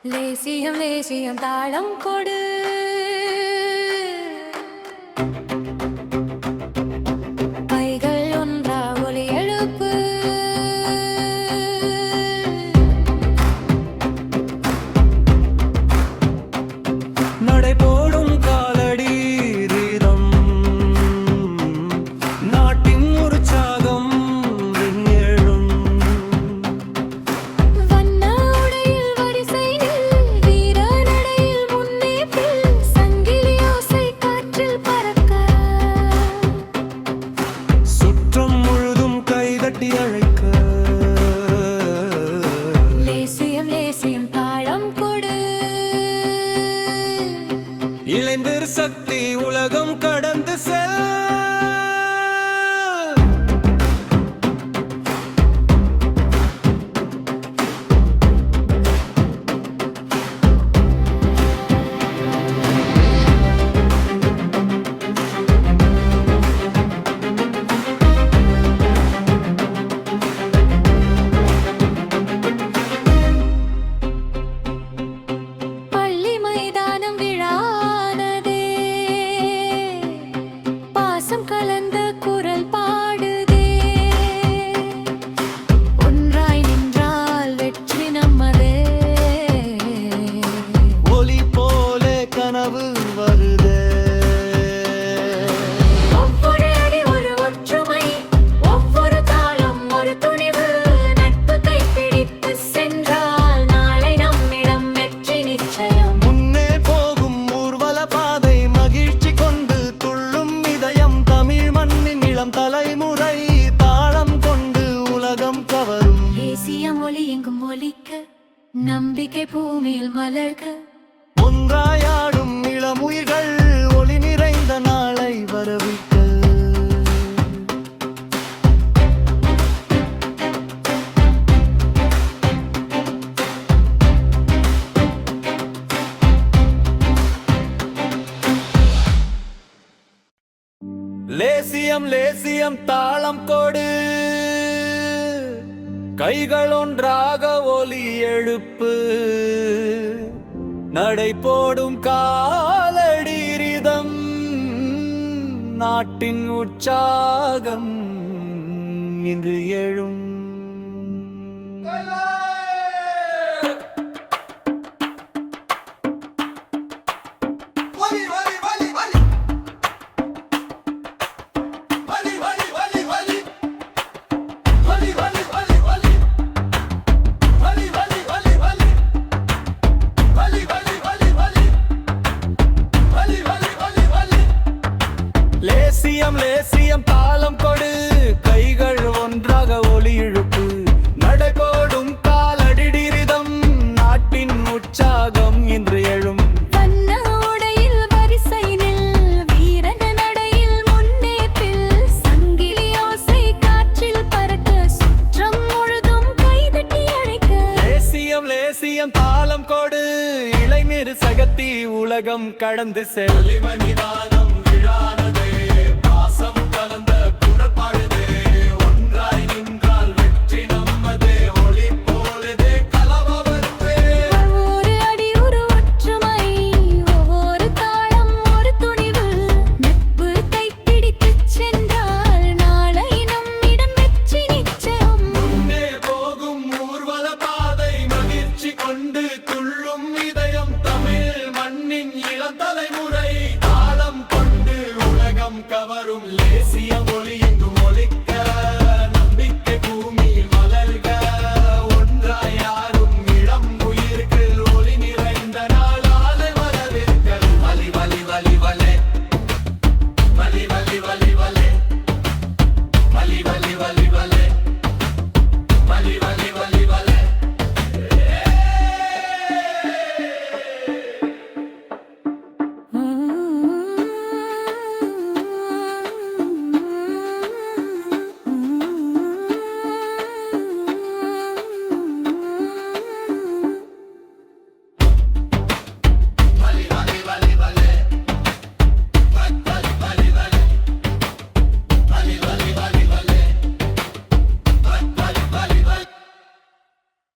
லேசியம் லேசியம் தாளம் கொடு கைகள் ஒன்றா ஒலி எழுப்பு நடை போடும் காலடி ரீதம் நாட்டின் உற்சாகம் விண்ணேழும் வண்ண உடையில் வரிசையில் வீர நடையில் முன்னேற்றில் சங்கிலி ஓசை காற்றில் பறக்க சுற்றம் முழுதும் கைதட்டி அழைக்க லேசியம் லேசியம் தாளம் கொடு இளைஞர் சக்தி உலகம் கடந்து செல் பள்ளி மைதானம் விழானதே பாசம் கலந்த குரல் பாடுதே ஒன்றாய் நின்றால் வெற்றி நம்மதே ஒளி போல கனவு வருதே ஒவ்வொரு அடி ஒரு ஒற்றுமை ஒவ்வொரு தாளம் ஒரு துணிவு நட்பு கைப்பிடித்து சென்றால் நாளை நம்மிடம் வெற்றி நிச்சயம் முன்னே போகும் ஊர்வல பாதை மகிழ்ச்சி கொண்டு துள்ளும் இதயம் தமிழ் மண்ணின் இளம் தலைமுறை தாளம் கொண்டு உலகம் கவரும் தேசியம் ஒலி எங்கும் ஒலிக்க நம்பிக்கை பூமியில் மலர்க ஒன்றாயாடும் இளமுயிர்கள் ஒளி நிறைந்த நாளை வரவிக்க லேசியம் லேசியம் தாளம் கொடு கைகள் ஒன்றாக ஒலி எழுப்பு நடை போடும் காலடி ரிதம் நாட்டின் உற்சாகம் இன்று எழும் லேசியம் லேசியம் தாளம் கொடு கைகள் ஒன்றாக ஒலி எழுப்பு நடைபோடும் காலடி ரிதம் நாட்டின் உற்சாகம் இன்று எழும் வண்ண உடையில் வரிசையில் வீரன் நடையில் முன்னேற்றில் சங்கிலி ஓசை காற்றில் பறக்க சுற்றம் முழுதும் கைதட்டி அழைக்க லேசியம் லேசியம் தாளம் கொடு இளைஞர் சகத்தி உலகம் கடந்து செல்